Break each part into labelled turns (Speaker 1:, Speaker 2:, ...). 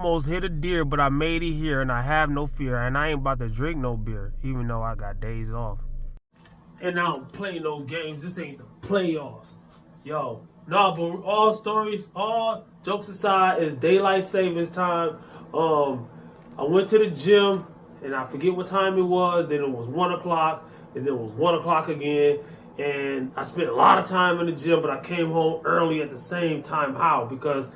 Speaker 1: Almost hit a deer, but I made it here and I have no fear. And I ain't about to drink no beer, even though I got days off. And I don't play no games. This ain't the playoffs. Yo, no, but all jokes aside, it's daylight savings time. I went to the gym and I forget what time it was. Then it was 1 o'clock, and then it was 1 o'clock again. And I spent a lot of time in the gym, but I came home early at the same time. How? Because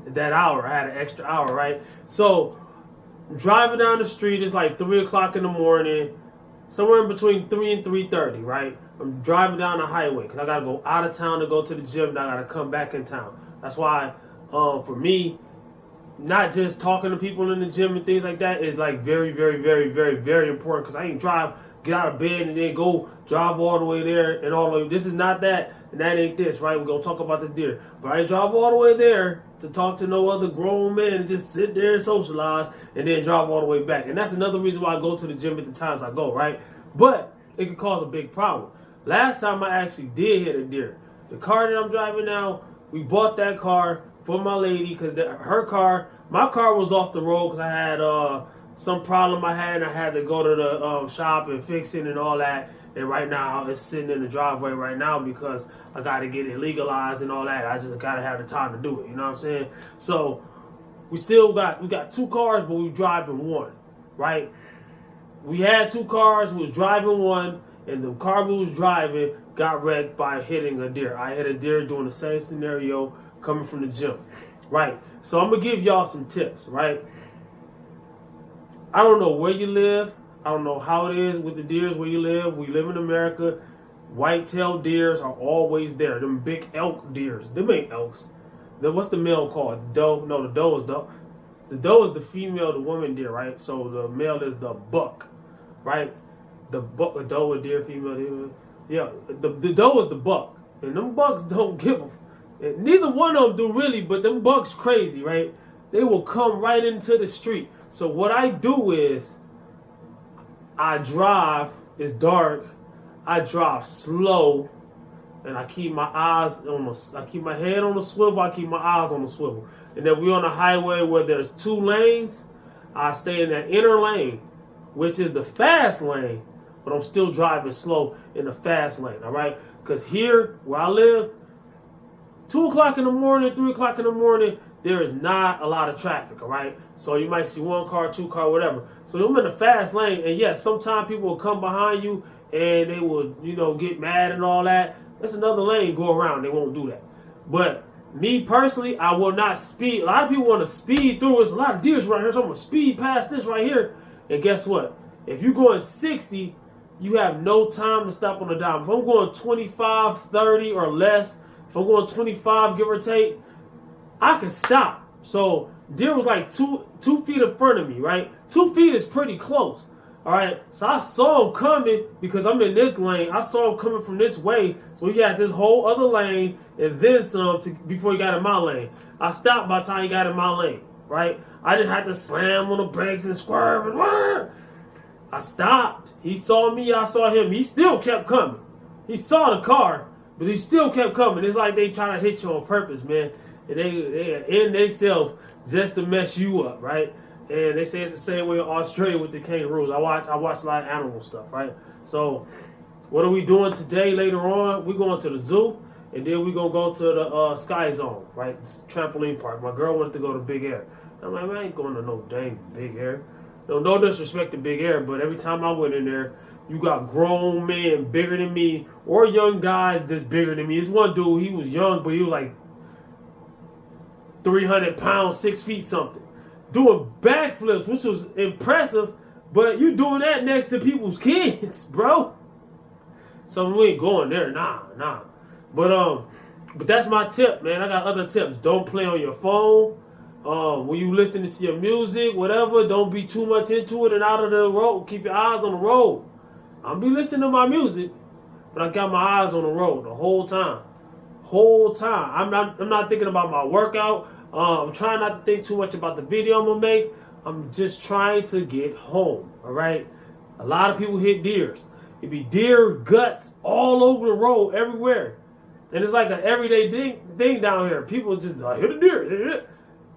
Speaker 1: that hour, I had an extra hour, right? So driving down the street, it's like 3 o'clock in the morning, somewhere in between 3 and 3:30, right? I'm driving down the highway because I got to go out of town to go to the gym, and I got to come back in town. That's why, for me, not just talking to people in the gym and things like that is like very, very, very, very, very important, because I ain't get out of bed and then go drive all the way there and all the way. This is not that, and that ain't this, right? We're going to talk about the deer. But I ain't drive all the way there to talk to no other grown men and just sit there and socialize and then drive all the way back. And that's another reason why I go to the gym at the times I go, right? But it can cause a big problem. Last time I actually did hit a deer. The car that I'm driving now, we bought that car for my lady because my car was off the road because I had some problem I had to go to the shop and fix it and all that. And right now it's sitting in the driveway right now because I got to get it legalized and all that. I just got to have the time to do it. You know what I'm saying? So we got two cars, but we driving one, right? We had two cars. We was driving one, and the car we was driving got wrecked by hitting a deer. I hit a deer doing the same scenario coming from the gym, right? So I'm gonna give y'all some tips, right? I don't know where you live. I don't know how it is with the deers where you live. We live in America. White-tailed deers are always there. Them big elk deers. Them ain't elks. What's the male called? The doe? No, the doe is the doe is the female, the woman deer, right? So the male is the buck, right? The doe, a deer, female deer. Yeah, the doe is the buck, and them bucks don't give a. Neither one of them do really, but them bucks crazy, right? They will come right into the street. So what I do is, I drive. It's dark. I drive slow, and I keep my I keep my head on the swivel. I keep my eyes on the swivel. And if we're on a highway where there's two lanes, I stay in that inner lane, which is the fast lane, but I'm still driving slow in the fast lane. All right, because here where I live, 2 o'clock in the morning, 3 o'clock in the morning, there is not a lot of traffic, all right? So you might see one car, two car, whatever. So I'm in the fast lane, and yes, sometimes people will come behind you and they will, get mad and all that. That's another lane, go around. They won't do that. But me personally, I will not speed. A lot of people want to speed through. There's a lot of deers right here, so I'm going to speed past this right here. And guess what? If you're going 60, you have no time to stop on the dime. If I'm going 25, 30 or less, if I'm going 25, give or take, I can stop. So deer was like two feet in front of me, right? 2 feet is pretty close. All right. So I saw him coming because I'm in this lane. I saw him coming from this way. So he had this whole other lane and then some before he got in my lane. I stopped by the time he got in my lane, right? I didn't have to slam on the brakes and swerve and I stopped. He saw me. I saw him. He still kept coming. He saw the car, but he still kept coming. It's like they try to hit you on purpose, man. And they in themselves just to mess you up, right? And they say it's the same way in Australia with the kangaroos. I watch a lot of animal stuff, right? So what are we doing today? Later on, we're going to the zoo, and then we're gonna go to the Sky Zone, right? Trampoline park. My girl wanted to go to Big Air. I'm like, man, I ain't going to no dang Big Air. No disrespect to Big Air, but every time I went in there, you got grown men bigger than me, or young guys that's bigger than me. There's one dude, he was young, but he was like 300 pounds, 6 feet something, doing backflips, which was impressive, but you doing that next to people's kids, bro. So we ain't going there, nah. But that's my tip, man. I got other tips. Don't play on your phone. When you listening to your music, whatever, don't be too much into it and out of the road. Keep your eyes on the road. I'll be listening to my music, but I got my eyes on the road the whole time. I'm not thinking about my workout. I'm trying not to think too much about the video I'm gonna make. I'm just trying to get home. All right. A lot of people hit deers. It be deer guts all over the road, everywhere, and it's like an everyday thing down here. People just hit a deer.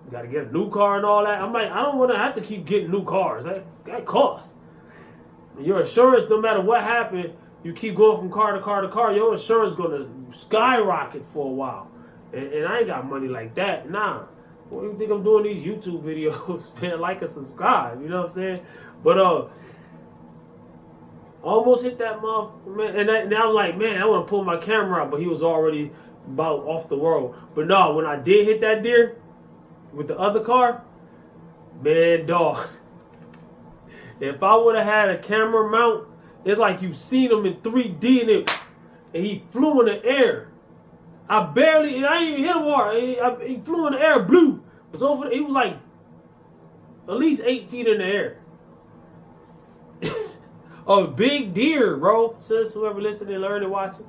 Speaker 1: You got to get a new car and all that. I'm like, I don't want to have to keep getting new cars. That costs. Your insurance, no matter what happened, you keep going from car to car to car, your insurance going to skyrocket for a while. And I ain't got money like that. Nah. What do you think I'm doing these YouTube videos? Man, like and subscribe. You know what I'm saying? But almost hit that motherfucker, man. And now I'm like, man, I want to pull my camera out, but he was already about off the road. But no, when I did hit that deer with the other car, man, dog. If I would have had a camera mount, it's like you seen him in 3D and he flew in the air. I didn't even hit him hard. He flew in the air, blew. He was like at least 8 feet in the air. A big deer, bro. Says whoever listening, learning, watching.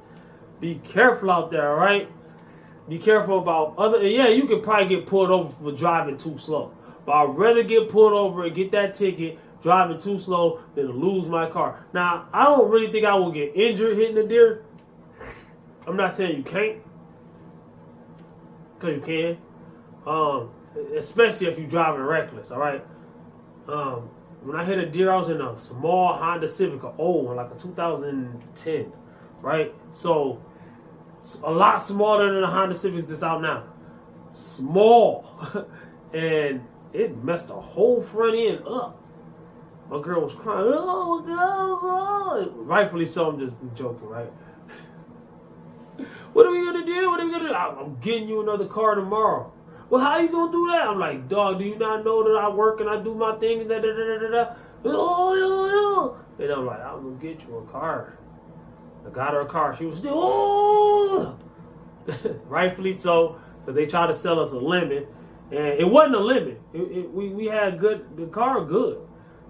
Speaker 1: Be careful out there, all right? Be careful about yeah, you could probably get pulled over for driving too slow. But I'd rather get pulled over and get that ticket driving too slow than to lose my car. Now, I don't really think I will get injured hitting a deer. I'm not saying you can't. Because you can. Especially if you're driving reckless, all right? When I hit a deer, I was in a small Honda Civic, an old one, like a 2010, right? So, a lot smaller than the Honda Civics that's out now. Small. And it messed the whole front end up. My girl was crying, oh, God. Rightfully so, I'm just joking, right? What are we going to do? What are we going to do? I'm getting you another car tomorrow. Well, how you going to do that? I'm like, dog, do you not know that I work and I do my thing? And I'm like, I'm going to get you a car. I got her a car. She was still, oh! Rightfully so, because they tried to sell us a lemon. And it wasn't a lemon. We had the car good.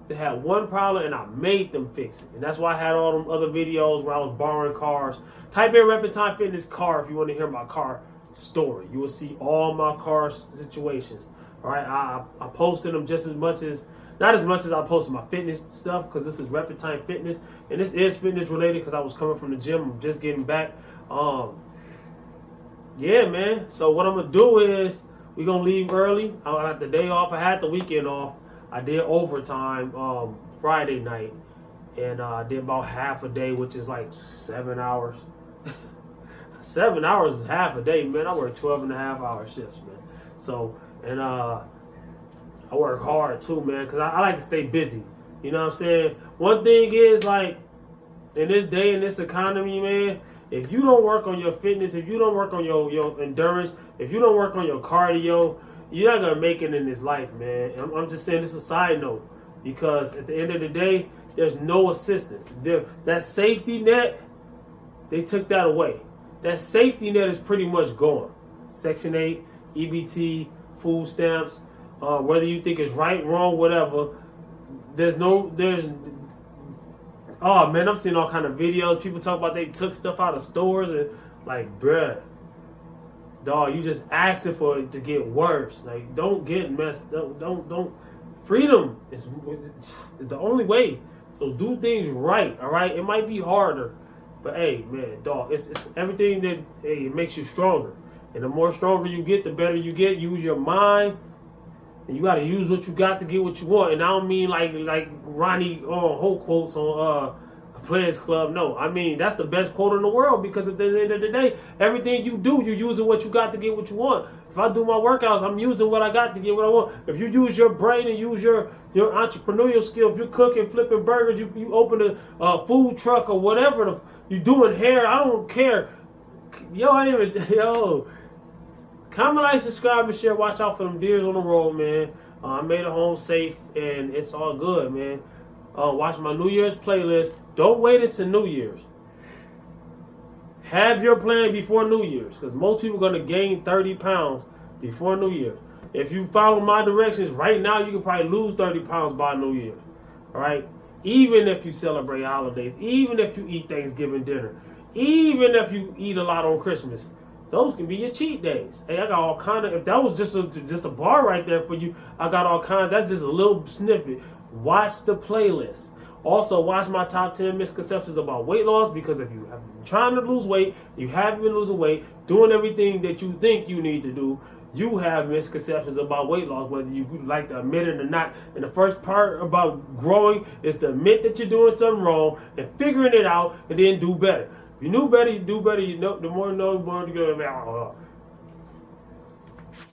Speaker 1: They had one problem, and I made them fix it. And that's why I had all them other videos where I was borrowing cars. Type in Repentine Fitness car if you want to hear my car story. You will see all my car situations. All right, I posted them just as much as, not as much as I posted my fitness stuff, because this is Repentine Fitness, and this is fitness related because I was coming from the gym. I'm just getting back. Yeah, man. So what I'm gonna do is we're gonna leave early. I got the day off. I had the weekend off. I did overtime Friday night, and I did about half a day, which is like 7 hours. 7 hours is half a day, man. I work 12.5-hour shifts, man. So, and I work hard too, man, because I like to stay busy. You know what I'm saying? One thing is, like, in this day, in this economy, man, if you don't work on your fitness, if you don't work on your endurance, if you don't work on your cardio, you're not going to make it in this life, man. I'm just saying this is a side note, because at the end of the day, there's no assistance. That safety net, they took that away. That safety net is pretty much gone. Section 8, EBT, food stamps, whether you think it's right, wrong, whatever, oh man, I'm seeing all kind of videos. People talk about they took stuff out of stores and like, bruh, dog, you just asking for it to get worse. Like, don't get messed up. Don't. Freedom is the only way. So do things right, all right? It might be harder, but hey, man, dog, it's everything that, hey, it makes you stronger. And the more stronger you get, the better you get. Use your mind, and you got to use what you got to get what you want. And I don't mean like Ronnie Holt quotes on Players Club. No, I mean that's the best quote in the world, because at the end of the day, everything you do, you're using what you got to get what you want. If I do my workouts, I'm using what I got to get what I want. If you use your brain and use your entrepreneurial skill, if you're cooking, flipping burgers, you open a food truck or whatever, you're doing hair, I don't care. Comment, like, subscribe, and share. Watch out for them deers on the road, man. I made it home safe, and it's all good, man. Watch my New Year's playlist. Don't wait until New Year's. Have your plan before New Year's, because most people are going to gain 30 pounds before New Year's. If you follow my directions right now, you can probably lose 30 pounds by New Year's. All right? Even if you celebrate holidays, even if you eat Thanksgiving dinner, even if you eat a lot on Christmas, those can be your cheat days. Hey, I got all kind of, if that was just a bar right there for you, I got all kinds. That's just a little snippet. Watch the playlist. Also, watch my top 10 misconceptions about weight loss, because if you have been trying to lose weight, you haven't been losing weight, doing everything that you think you need to do, you have misconceptions about weight loss, whether you like to admit it or not. And the first part about growing is to admit that you're doing something wrong and figuring it out and then do better. If you knew better, you do better. You know, the more you know, the more you go,